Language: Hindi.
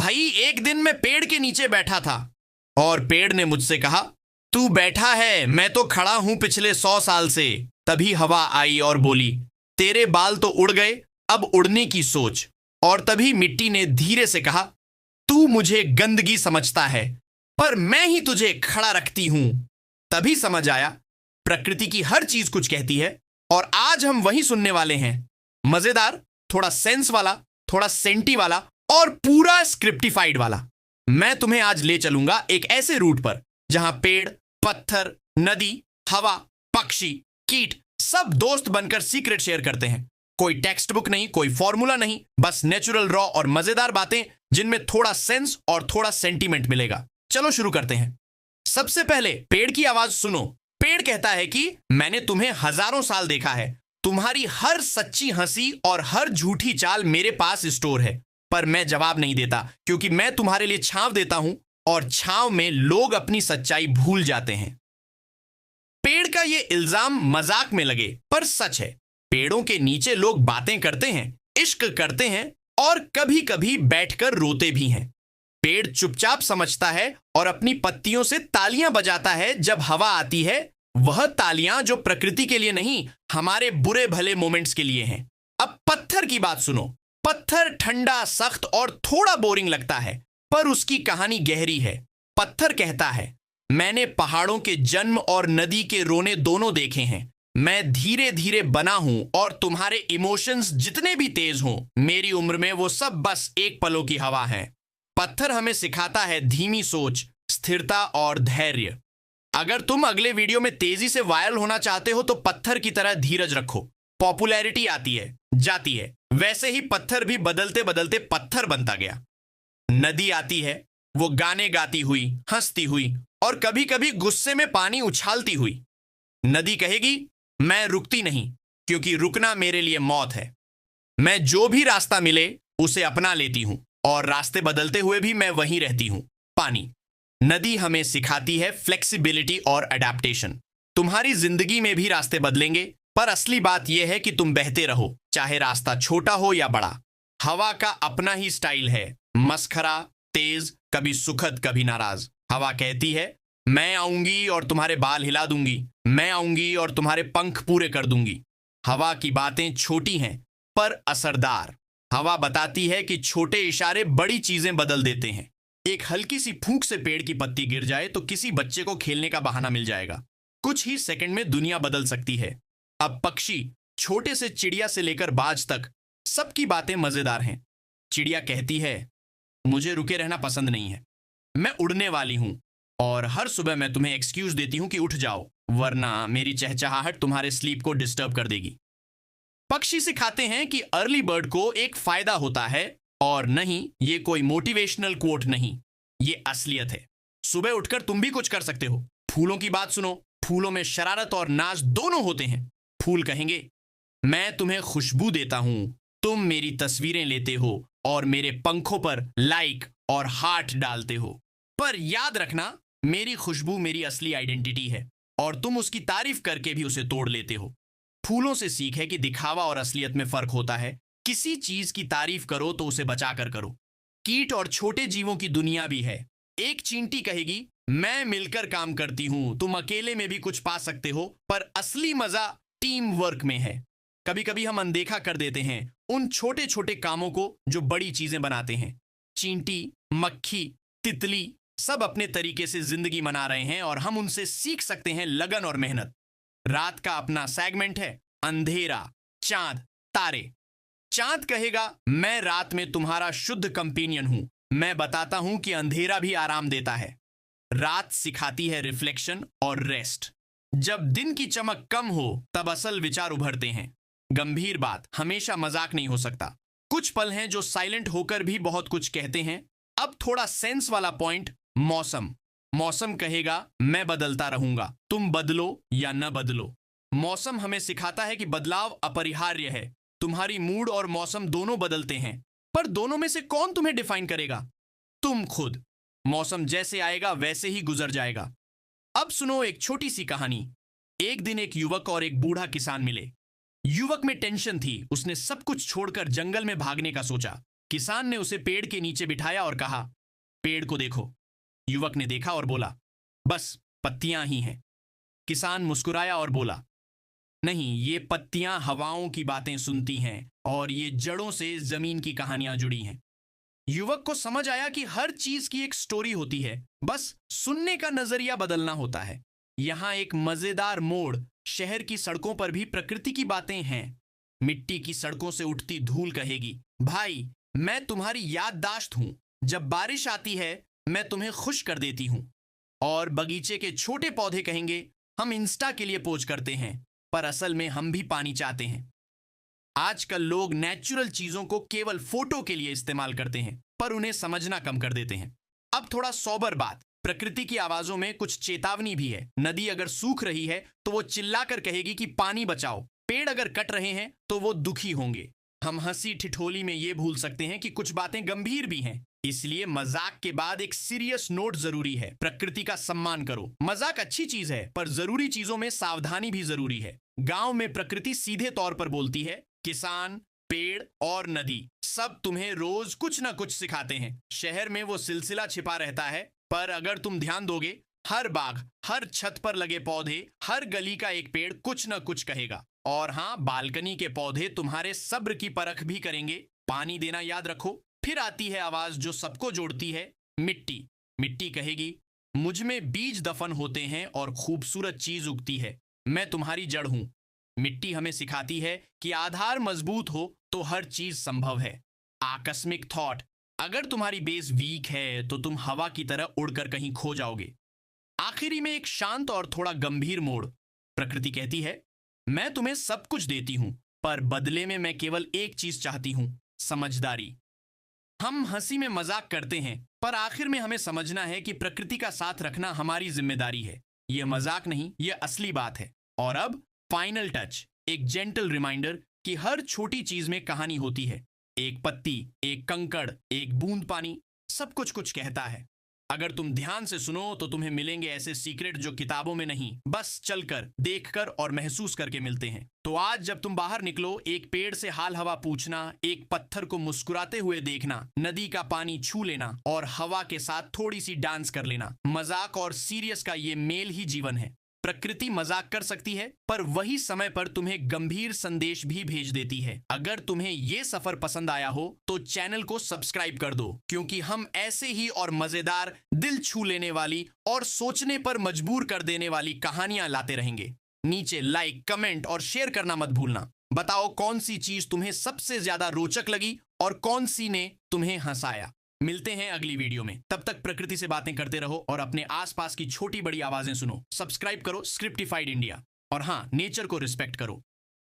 भाई, एक दिन मैं पेड़ के नीचे बैठा था और पेड़ ने मुझसे कहा, तू बैठा है, मैं तो खड़ा हूं पिछले 100 साल से। तभी हवा आई और बोली, तेरे बाल तो उड़ गए, अब उड़ने की सोच। और तभी मिट्टी ने धीरे से कहा, तू मुझे गंदगी समझता है, पर मैं ही तुझे खड़ा रखती हूं। तभी समझ आया, प्रकृति की हर चीज कुछ कहती है। और आज हम वही सुनने वाले हैं, मजेदार, थोड़ा सेंस वाला, थोड़ा सेंटी वाला और पूरा स्क्रिप्टिफाइड वाला। मैं तुम्हें आज ले चलूंगा एक ऐसे रूट पर जहां पेड़, पत्थर, नदी, हवा, पक्षी, कीट सब दोस्त बनकर सीक्रेट शेयर करते हैं। कोई टेक्स्ट बुक नहीं, कोई फॉर्मूला नहीं, बस नेचुरल, रॉ और मजेदार बातें जिनमें थोड़ा सेंस और थोड़ा सेंटीमेंट मिलेगा। चलो शुरू करते हैं। सबसे पहले पेड़ की आवाज सुनो। पेड़ कहता है कि मैंने तुम्हें हजारों साल देखा है, तुम्हारी हर सच्ची हंसी और हर झूठी चाल मेरे पास स्टोर है, पर मैं जवाब नहीं देता क्योंकि मैं तुम्हारे लिए छांव देता हूं और छांव में लोग अपनी सच्चाई भूल जाते हैं। पेड़ का यह इल्जाम मजाक में लगे पर सच है। पेड़ों के नीचे लोग बातें करते हैं, इश्क करते हैं और कभी कभी बैठकर रोते भी हैं। पेड़ चुपचाप समझता है और अपनी पत्तियों से तालियां बजाता है जब हवा आती है, वह तालियां जो प्रकृति के लिए नहीं, हमारे बुरे भले मोमेंट्स के लिए हैं। अब पत्थर की बात सुनो। पत्थर ठंडा, सख्त और थोड़ा बोरिंग लगता है, पर उसकी कहानी गहरी है। पत्थर कहता है, मैंने पहाड़ों के जन्म और नदी के रोने दोनों देखे हैं। मैं धीरे धीरे बना हूं और तुम्हारे इमोशंस जितने भी तेज हों, मेरी उम्र में वो सब बस एक पलों की हवा है। पत्थर हमें सिखाता है धीमी सोच, स्थिरता और धैर्य। अगर तुम अगले वीडियो में तेजी से वायरल होना चाहते हो तो पत्थर की तरह धीरज रखो। पॉपुलैरिटी आती है, जाती है, वैसे ही पत्थर भी बदलते बदलते पत्थर बनता गया। नदी आती है, वो गाने गाती हुई, हंसती हुई और कभी कभी गुस्से में पानी उछालती हुई। नदी कहेगी, मैं रुकती नहीं क्योंकि रुकना मेरे लिए मौत है। मैं जो भी रास्ता मिले उसे अपना लेती हूं और रास्ते बदलते हुए भी मैं वहीं रहती हूं। पानी, नदी हमें सिखाती है फ्लेक्सिबिलिटी और अडेप्टेशन। तुम्हारी जिंदगी में भी रास्ते बदलेंगे, पर असली बात यह है कि तुम बहते रहो, चाहे रास्ता छोटा हो या बड़ा। हवा का अपना ही स्टाइल है, मस्खरा, तेज, कभी सुखद कभी नाराज। हवा कहती है, मैं आऊंगी और तुम्हारे बाल हिला दूंगी, मैं आऊंगी और तुम्हारे पंख पूरे कर दूंगी। हवा की बातें छोटी हैं पर असरदार। हवा बताती है कि छोटे इशारे बड़ी चीजें बदल देते हैं। एक हल्की सी फूंक से पेड़ की पत्ती गिर जाए तो किसी बच्चे को खेलने का बहाना मिल जाएगा। कुछ ही सेकंड में दुनिया बदल सकती है। अब पक्षी, छोटे से चिड़िया से लेकर बाज तक, सबकी बातें मजेदार हैं। चिड़िया कहती है, मुझे रुके रहना पसंद नहीं है, मैं उड़ने वाली हूं और हर सुबह मैं तुम्हें एक्सक्यूज देती हूं कि उठ जाओ, वरना मेरी चहचहाहट तुम्हारे स्लीप को डिस्टर्ब कर देगी। पक्षी सिखाते हैं कि अर्ली बर्ड को एक फायदा होता है, और नहीं, ये कोई मोटिवेशनल कोट नहीं, ये असलियत है। सुबह उठकर तुम भी कुछ कर सकते हो। फूलों की बात सुनो। फूलों में शरारत और नाज दोनों होते हैं। फूल कहेंगे, मैं तुम्हें खुशबू देता हूं, तुम मेरी तस्वीरें लेते हो और मेरे पंखों पर लाइक और हार्ट डालते हो, पर याद रखना, मेरी खुशबू मेरी असली आइडेंटिटी है और तुम उसकी तारीफ करके भी उसे तोड़ लेते हो। फूलों से सीख है कि दिखावा और असलियत में फर्क होता है। किसी चीज की तारीफ करो तो उसे बचा कर करो। कीट और छोटे जीवों की दुनिया भी है। एक चींटी कहेगी, मैं मिलकर काम करती हूं, तुम अकेले में भी कुछ पा सकते हो, पर असली मजा टीम वर्क में है। कभी कभी हम अनदेखा कर देते हैं उन छोटे छोटे कामों को जो बड़ी चीजें बनाते हैं। चींटी, मक्खी, तितली सब अपने तरीके से जिंदगी मना रहे हैं और हम उनसे सीख सकते हैं लगन और मेहनत। रात का अपना सेगमेंट है, अंधेरा, चांद, तारे। चांद कहेगा, मैं रात में तुम्हारा शुद्ध कंपेनियन हूं, मैं बताता हूं कि अंधेरा भी आराम देता है। रात सिखाती है रिफ्लेक्शन और रेस्ट। जब दिन की चमक कम हो तब असल विचार उभरते हैं। गंभीर बात हमेशा मजाक नहीं हो सकता। कुछ पल हैं जो साइलेंट होकर भी बहुत कुछ कहते हैं। अब थोड़ा सेंस वाला पॉइंट, मौसम। मौसम कहेगा, मैं बदलता रहूंगा, तुम बदलो या न बदलो। मौसम हमें सिखाता है कि बदलाव अपरिहार्य है। तुम्हारी मूड और मौसम दोनों बदलते हैं, पर दोनों में से कौन तुम्हें डिफाइन करेगा? तुम खुद। मौसम जैसे आएगा वैसे ही गुजर जाएगा। अब सुनो एक छोटी सी कहानी। एक दिन एक युवक और एक बूढ़ा किसान मिले। युवक में टेंशन थी, उसने सब कुछ छोड़कर जंगल में भागने का सोचा। किसान ने उसे पेड़ के नीचे बिठाया और कहा, पेड़ को देखो। युवक ने देखा और बोला, बस पत्तियां ही हैं। किसान मुस्कुराया और बोला, नहीं, ये पत्तियां हवाओं की बातें सुनती हैं और ये जड़ों से जमीन की कहानियां जुड़ी हैं। युवक को समझ आया कि हर चीज की एक स्टोरी होती है, बस सुनने का नजरिया बदलना होता है। यहां एक मजेदार मोड़, शहर की सड़कों पर भी प्रकृति की बातें हैं। मिट्टी की सड़कों से उठती धूल कहेगी, भाई मैं तुम्हारी याददाश्त हूं, जब बारिश आती है मैं तुम्हें खुश कर देती हूं। और बगीचे के छोटे पौधे कहेंगे, हम इंस्टा के लिए पोज करते हैं, पर असल में हम भी पानी चाहते हैं। आजकल लोग नेचुरल चीजों को केवल फोटो के लिए इस्तेमाल करते हैं, पर उन्हें समझना कम कर देते हैं। अब थोड़ा सोबर बात, प्रकृति की आवाजों में कुछ चेतावनी भी है। नदी अगर सूख रही है तो वो चिल्लाकर कहेगी कि पानी बचाओ। पेड़ अगर कट रहे हैं तो वो दुखी होंगे। हम हंसी ठिठोली में ये भूल सकते हैं कि कुछ बातें गंभीर भी हैं। इसलिए मजाक के बाद एक सीरियस नोट जरूरी है। प्रकृति का सम्मान करो। मजाक अच्छी चीज है, पर जरूरी चीजों में सावधानी भी जरूरी है। गांव में प्रकृति सीधे तौर पर बोलती है, किसान, पेड़ और नदी सब तुम्हें रोज कुछ ना कुछ सिखाते हैं। शहर में वो सिलसिला छिपा रहता है, पर अगर तुम ध्यान दोगे, हर बाग, हर छत पर लगे पौधे, हर गली का एक पेड़ कुछ ना कुछ कहेगा। और हाँ, बालकनी के पौधे तुम्हारे सब्र की परख भी करेंगे। पानी देना याद रखो। फिर आती है आवाज जो सबको जोड़ती है, मिट्टी। मिट्टी कहेगी, मुझ में बीज दफन होते हैं और खूबसूरत चीज उगती है। मैं तुम्हारी जड़ हूं। मिट्टी हमें सिखाती है कि आधार मजबूत हो तो हर चीज संभव है। आकस्मिक थॉट, अगर तुम्हारी बेस वीक है तो तुम हवा की तरह उड़कर कहीं खो जाओगे। आखिरी में एक शांत और थोड़ा गंभीर मोड़, प्रकृति कहती है, मैं तुम्हें सब कुछ देती हूं, पर बदले में मैं केवल एक चीज चाहती हूं, समझदारी। हम हंसी में मजाक करते हैं, पर आखिर में हमें समझना है कि प्रकृति का साथ रखना हमारी जिम्मेदारी है। यह मजाक नहीं, यह असली बात है। और अब फाइनल टच, एक जेंटल रिमाइंडर कि हर छोटी चीज में कहानी होती है। एक पत्ती, एक कंकड़, एक बूंद पानी, सब कुछ कुछ कहता है। अगर तुम ध्यान से सुनो तो तुम्हें मिलेंगे ऐसे सीक्रेट जो किताबों में नहीं, बस चलकर, देखकर और महसूस करके मिलते हैं। तो आज जब तुम बाहर निकलो, एक पेड़ से हाल हवा पूछना, एक पत्थर को मुस्कुराते हुए देखना, नदी का पानी छू लेना और हवा के साथ थोड़ी सी डांस कर लेना। मजाक और सीरियस का ये मेल ही जीवन है। प्रकृति मजाक कर सकती है, पर वही समय पर तुम्हें गंभीर संदेश भी भेज देती है। अगर तुम्हें ये सफर पसंद आया हो तो चैनल को सब्सक्राइब कर दो, क्योंकि हम ऐसे ही और मजेदार, दिल छू लेने वाली और सोचने पर मजबूर कर देने वाली कहानियां लाते रहेंगे। नीचे लाइक, कमेंट और शेयर करना मत भूलना। बताओ कौन सी चीज तुम्हें सबसे ज्यादा रोचक लगी और कौन सी ने तुम्हें हंसाया। मिलते हैं अगली वीडियो में। तब तक प्रकृति से बातें करते रहो और अपने आसपास की छोटी बड़ी आवाजें सुनो। सब्सक्राइब करो स्क्रिप्टिफाइड इंडिया, और हाँ, नेचर को रिस्पेक्ट करो।